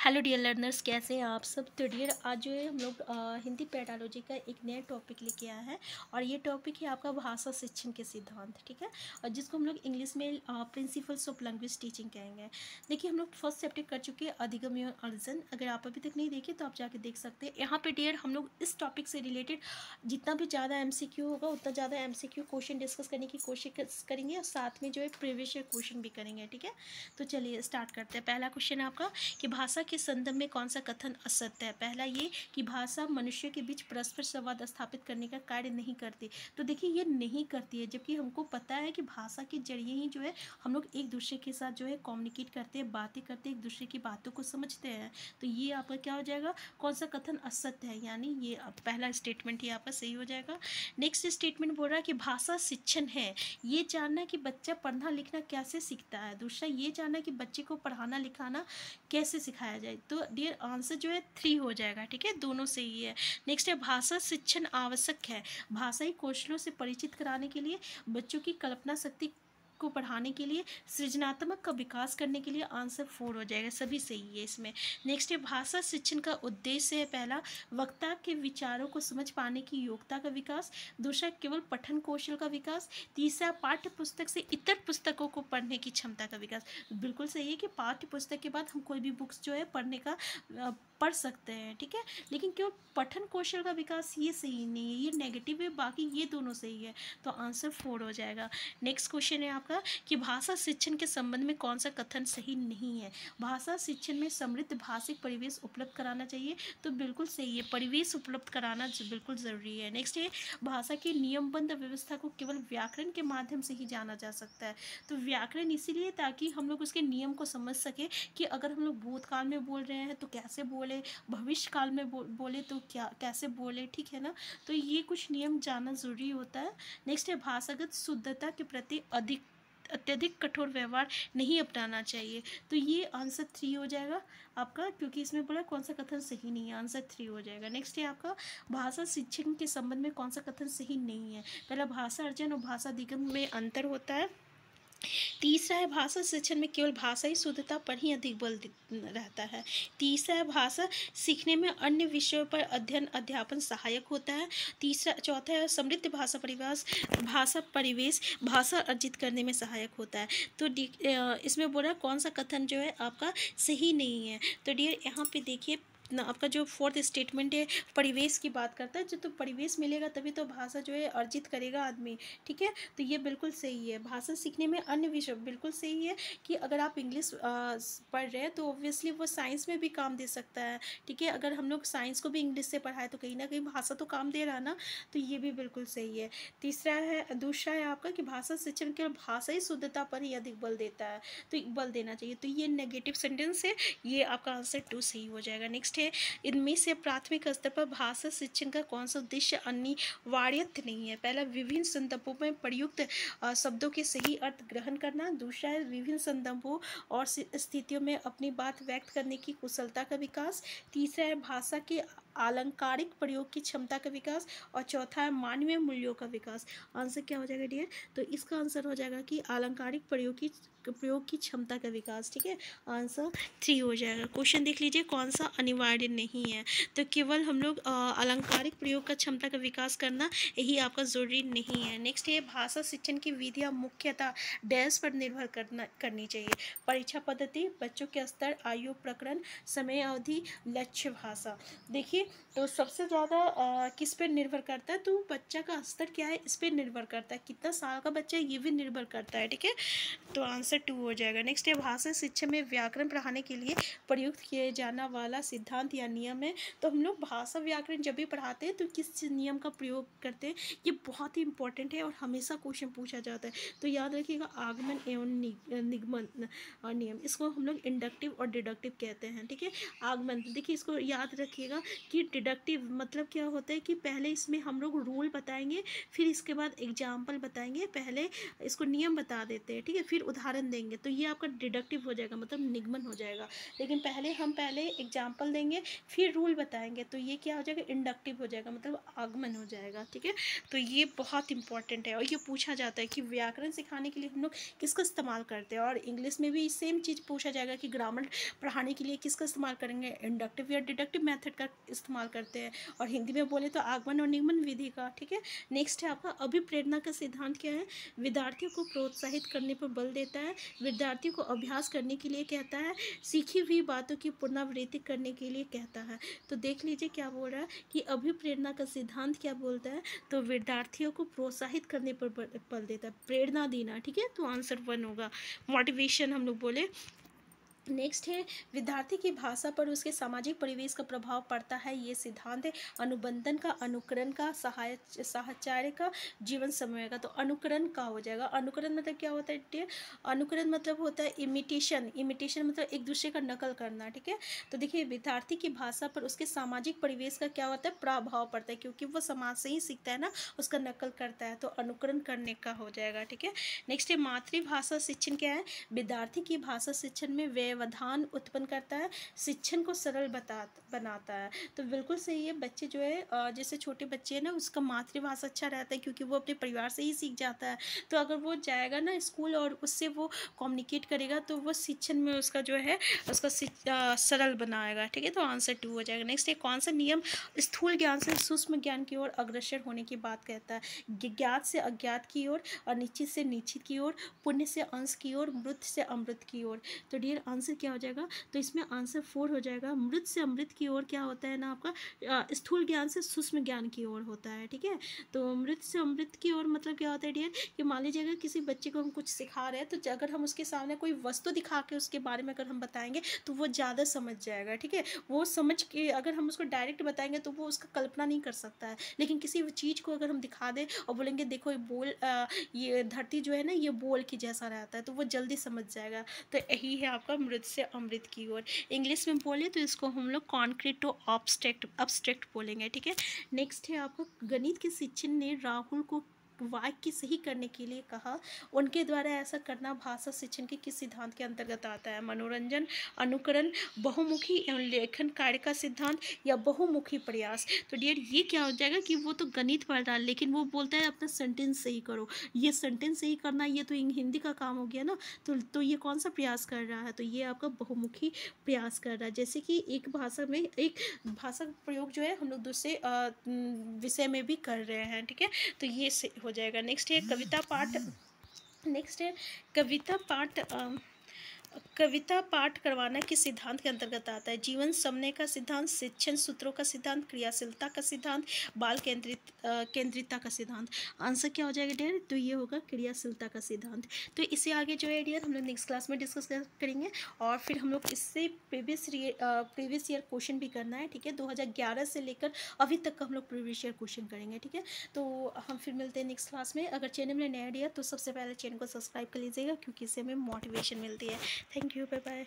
Hello dear learners, कैसे हैं आप सब। तो डियर आज जो है हम लोग हिंदी पेडालॉजी का एक नया टॉपिक लेके आया है और ये टॉपिक है आपका भाषा शिक्षण के सिद्धांत। ठीक है, और जिसको हम लोग इंग्लिश में प्रिंसिपल्स ऑफ लैंग्वेज टीचिंग कहेंगे। देखिए हम लोग फर्स्ट चैप्टर कर चुके हैं अधिगम एवं अर्जन। अगर आप अभी तक नहीं देखे तो आप जाके देख सकते हैं। यहाँ पे डियर हम लोग इस टॉपिक से रिलेटेड जितना भी ज़्यादा MCQ होगा उतना ज़्यादा MCQ क्वेश्चन डिस्कस करने की कोशिश करेंगे और साथ में जो है प्रीवियस ईयर क्वेश्चन भी करेंगे। ठीक है, तो चलिए स्टार्ट करते हैं। पहला क्वेश्चन आपका कि भाषा के संदर्भ में कौन सा कथन असत्य है। पहला ये कि भाषा मनुष्य के बीच परस्पर संवाद स्थापित करने का कार्य नहीं करती। तो देखिए ये नहीं करती है, जबकि हमको पता है कि भाषा के जरिए ही जो है हम लोग एक दूसरे के साथ जो है कम्युनिकेट करते हैं, बातें करते हैं, एक दूसरे की बातों को समझते हैं। तो ये आपका क्या हो जाएगा, कौन सा कथन असत्य है, यानी ये पहला स्टेटमेंट ही आपका सही हो जाएगा। नेक्स्ट स्टेटमेंट बोल रहा है कि भाषा शिक्षण है, ये जानना कि बच्चा पढ़ना लिखना कैसे सीखता है। दूसरा ये जानना कि बच्चे को पढ़ाना लिखाना कैसे सिखाया जाए। तो डियर आंसर जो है 3 हो जाएगा। ठीक है, दोनों सही है। नेक्स्ट है भाषा शिक्षण आवश्यक है, भाषाई कौशलों से परिचित कराने के लिए, बच्चों की कल्पना शक्ति को बढ़ाने के लिए, सृजनात्मक का विकास करने के लिए। आंसर 4 हो जाएगा, सभी सही है इसमें। नेक्स्ट है भाषा शिक्षण का उद्देश्य है, पहला वक्ता के विचारों को समझ पाने की योग्यता का विकास, दूसरा केवल पठन कौशल का विकास, तीसरा पाठ्य पुस्तक से इतर पुस्तकों को पढ़ने की क्षमता का विकास। बिल्कुल सही है कि पाठ्य पुस्तक के बाद हम कोई भी बुक्स जो है पढ़ने का पढ़ सकते हैं। ठीक है, लेकिन केवल पठन कौशल का विकास ये सही नहीं है, ये नेगेटिव है, बाकी ये दोनों सही है। तो आंसर 4 हो जाएगा। नेक्स्ट क्वेश्चन है आपका कि भाषा शिक्षण के संबंध में कौन सा कथन सही नहीं है। भाषा शिक्षण में समृद्ध भाषिक परिवेश उपलब्ध कराना चाहिए। तो बिल्कुल सही है, परिवेश उपलब्ध कराना बिल्कुल ज़रूरी है। नेक्स्ट है भाषा की नियमबद्ध व्यवस्था को केवल व्याकरण के माध्यम से ही जाना जा सकता है। तो व्याकरण इसीलिए ताकि हम लोग उसके नियम को समझ सके कि अगर हम लोग भूतकाल में बोल रहे हैं तो कैसे बोले, भविष्य काल में बोले तो क्या कैसे बोले। ठीक है ना, तो ये कुछ नियम जानना ज़रूरी होता है। नेक्स्ट है भाषागत शुद्धता के प्रति अत्यधिक कठोर व्यवहार नहीं अपनाना चाहिए। तो ये आंसर 3 हो जाएगा आपका, क्योंकि इसमें बोला कौन सा कथन सही नहीं है। आंसर 3 हो जाएगा। नेक्स्ट है आपका भाषा शिक्षण के संबंध में कौन सा कथन सही नहीं है। पहला भाषा अर्जन और भाषा अधिगम में अंतर होता है। तीसरा है भाषा शिक्षण में केवल भाषाई शुद्धता पर ही अधिक बल रहता है। तीसरा है भाषा सीखने में अन्य विषयों पर अध्ययन अध्यापन सहायक होता है। चौथा है समृद्ध भाषा परिवेश भाषा अर्जित करने में सहायक होता है। तो इसमें बोला कौन सा कथन जो है आपका सही नहीं है। तो डियर यहाँ पे देखिए ना, आपका जो 4th स्टेटमेंट है परिवेश की बात करता है। जो तो परिवेश मिलेगा तभी तो भाषा जो है अर्जित करेगा आदमी। ठीक है, तो ये बिल्कुल सही है। भाषा सीखने में अन्य विषय बिल्कुल सही है कि अगर आप इंग्लिश पढ़ रहे हैं तो ऑब्वियसली वो साइंस में भी काम दे सकता है। ठीक है, अगर हम लोग साइंस को भी इंग्लिश से पढ़ाए तो कहीं ना कहीं भाषा तो काम दे रहा ना, तो ये भी बिल्कुल सही है। दूसरा है आपका कि भाषा शिक्षण केवल भाषाई शुद्धता पर ही अधिक बल देता है, तो बल देना चाहिए। तो ये नेगेटिव सेंटेंस है, ये आपका आंसर 2 सही हो जाएगा। नेक्स्ट है इनमें से प्राथमिक स्तर पर भाषा शिक्षण का कौन सा उद्देश्य अनिवार्यत नहीं है। पहला विभिन्न संदर्भों में प्रयुक्त शब्दों के सही अर्थ ग्रहण करना, दूसरा है विभिन्न संदर्भों और स्थितियों में अपनी बात व्यक्त करने की कुशलता का विकास, तीसरा है भाषा के अलंकारिक प्रयोग की क्षमता का विकास, और चौथा है मानवीय मूल्यों का विकास। आंसर क्या हो जाएगा डियर, तो इसका आंसर हो जाएगा कि अलंकारिक प्रयोग की क्षमता का विकास। ठीक है, आंसर 3 हो जाएगा। क्वेश्चन देख लीजिए कौन सा अनिवार्य नहीं है। तो केवल हम लोग अलंकारिक प्रयोग का क्षमता का विकास करना यही आपका जरूरी नहीं है। नेक्स्ट ये भाषा शिक्षण की विधियाँ मुख्यतः डैश पर निर्भर करनी चाहिए। परीक्षा पद्धति, बच्चों के स्तर, आयु प्रकरण, समय अवधि, लक्ष्य भाषा। देखिए तो सबसे ज़्यादा किस पर निर्भर करता है, तो बच्चा का स्तर क्या है इस पर निर्भर करता है, कितना साल का बच्चा है ये भी निर्भर करता है। ठीक है, तो आंसर 2 हो जाएगा। नेक्स्ट है भाषा शिक्षा में व्याकरण पढ़ाने के लिए प्रयुक्त किए जाना वाला सिद्धांत या नियम है। तो हम लोग भाषा व्याकरण जब भी पढ़ाते हैं तो किस नियम का प्रयोग करते हैं, ये बहुत ही इंपॉर्टेंट है और हमेशा क्वेश्चन पूछा जाता है। तो याद रखिएगा आगमन एवं निगमन नियम, इसको हम लोग इंडक्टिव और डिडक्टिव कहते हैं। ठीक है, आगमन देखिए इसको याद रखिएगा कि देखिए डिडक्टिव मतलब क्या होता है कि पहले इसमें हम लोग रूल बताएंगे, फिर इसके बाद एग्जाम्पल बताएंगे, पहले इसको नियम बता देते हैं, ठीक है, फिर उदाहरण देंगे, तो ये आपका डिडक्टिव हो जाएगा, मतलब निगमन हो जाएगा। लेकिन पहले एग्जाम्पल देंगे, फिर रूल बताएंगे, तो ये क्या हो जाएगा, इंडक्टिव हो जाएगा, मतलब आगमन हो जाएगा, ठीक है। तो ये बहुत इंपॉर्टेंट है और ये पूछा जाता है कि व्याकरण सिखाने के लिए हम लोग किसका इस्तेमाल करते हैं, और इंग्लिश में भी सेम चीज़ पूछा जाएगा कि ग्रामर पढ़ाने के लिए किसका इस्तेमाल करेंगे, इंडक्टिव या डिडक्टिव मेथड का इस्तेमाल करते हैं, और हिंदी में बोले तो आगमन और निगमन विधि का, ठीक है। नेक्स्ट है आपका अभिप्रेरणा का सिद्धांत क्या है, विद्यार्थियों को प्रोत्साहित करने पर बल देता है, विद्यार्थियों को अभ्यास करने के लिए कहता है, सीखी हुई बातों की पुनरावृत्ति करने के लिए कहता है। तो देख लीजिए क्या बोल रहा है कि अभिप्रेरणा का सिद्धांत क्या बोलता है, तो विद्यार्थियों को प्रोत्साहित करने पर बल देता है, प्रेरणा देना, ठीक है। तो आंसर 1 होगा, मोटिवेशन हम लोग बोले। नेक्स्ट है विद्यार्थी की भाषा पर उसके सामाजिक परिवेश का प्रभाव पड़ता है, ये सिद्धांत है अनुबंधन का, अनुकरण का, साहचर्य का, जीवन समय का। तो अनुकरण का हो जाएगा, अनुकरण मतलब क्या होता है, अनुकरण मतलब होता है इमिटेशन, इमिटेशन मतलब एक दूसरे का नकल करना, ठीक है। तो देखिए विद्यार्थी की भाषा पर उसके सामाजिक परिवेश का क्या होता है, प्रभाव पड़ता है, क्योंकि वो समाज से ही सीखता है ना, उसका नकल करता है, तो अनुकरण करने का हो जाएगा, ठीक है। नेक्स्ट है मातृभाषा शिक्षण क्या है, विद्यार्थी की भाषा शिक्षण में व्यवधान उत्पन्न करता है, शिक्षण को सरल बनाता है। तो बिल्कुल सही है, बच्चे जो है जैसे छोटे बच्चे हैं ना, उसका मातृभाषा अच्छा रहता है, क्योंकि वो अपने परिवार से ही सीख जाता है। तो अगर वो जाएगा ना स्कूल और उससे वो कम्युनिकेट करेगा, तो वो शिक्षण में उसका जो है उसका सरल बनाएगा, ठीक है। तो आंसर 2 हो जाएगा। नेक्स्ट है कौन सा नियम स्थूल ज्ञान से सूक्ष्म ज्ञान की ओर अग्रसर होने की बात कहता है, ज्ञात से अज्ञात की ओर, अनिश्चित से निश्चित की ओर, पुण्य से अंश की ओर, मृत से अमृत की ओर। तो डियर आंसर क्या हो जाएगा, तो इसमें आंसर 4 हो जाएगा, मृत से अमृत की ओर क्या होता है ना आपका स्थूल ज्ञान से सूक्ष्म ज्ञान की ओर होता है, ठीक है। तो मृत से अमृत की ओर मतलब क्या होता है डियर, कि मान लीजिए अगर किसी बच्चे को हम कुछ सिखा रहे हैं, तो अगर हम उसके सामने कोई वस्तु दिखा के उसके बारे में अगर हम बताएंगे, तो वो ज़्यादा समझ जाएगा, ठीक है। वो समझ के अगर हम उसको डायरेक्ट बताएंगे, तो वो उसका कल्पना नहीं कर सकता है, लेकिन किसी चीज़ को अगर हम दिखा दें और बोलेंगे देखो ये धरती जो है ना, ये बोल की जैसा रहता है, तो वो जल्दी समझ जाएगा। तो यही है आपका मृत से अमृत की ओर। इंग्लिश में बोले तो इसको हम लोग कॉन्क्रीट टू अब्स्ट्रैक्ट बोलेंगे, ठीक है। नेक्स्ट है आपको गणित के शिक्षक ने राहुल को वाक्य सही करने के लिए कहा, उनके द्वारा ऐसा करना भाषा शिक्षण के किस सिद्धांत के अंतर्गत आता है, मनोरंजन, अनुकरण, बहुमुखी एवं लेखन कार्य का सिद्धांत, या बहुमुखी प्रयास। तो डियर ये क्या हो जाएगा कि वो तो गणित पढ़ रहा है, लेकिन वो बोलता है अपना सेंटेंस सही करो, ये सेंटेंस सही करना ये तो हिंदी का काम हो गया ना, तो ये कौन सा प्रयास कर रहा है, तो ये आपका बहुमुखी प्रयास कर रहा है। जैसे कि एक भाषा में एक भाषा का प्रयोग जो है हम लोग दूसरे विषय में भी कर रहे हैं, ठीक है। तो ये हो जाएगा। नेक्स्ट है कविता पाठ, नेक्स्ट है कविता पाठ कविता पाठ करवाना किस सिद्धांत के अंतर्गत आता है, जीवन समन्वय का सिद्धांत, शिक्षण सूत्रों का सिद्धांत, क्रियाशीलता का सिद्धांत, बाल केंद्रितता का सिद्धांत। आंसर क्या हो जाएगा डियर, तो ये होगा क्रियाशीलता का सिद्धांत। तो इसे आगे जो है डियर हम लोग नेक्स्ट क्लास में डिस्कस करेंगे, और फिर हम लोग इससे प्रीवियस ईयर क्वेश्चन भी करना है, ठीक है। 2011 से लेकर अभी तक का हम लोग प्रीवियस ईयर क्वेश्चन करेंगे, ठीक है। तो हम फिर मिलते हैं नेक्स्ट क्लास में। अगर चैनल में नया डियर तो सबसे पहले चैनल को सब्सक्राइब कर लीजिएगा, क्योंकि इससे हमें मोटिवेशन मिलती है। Thank you. Bye bye.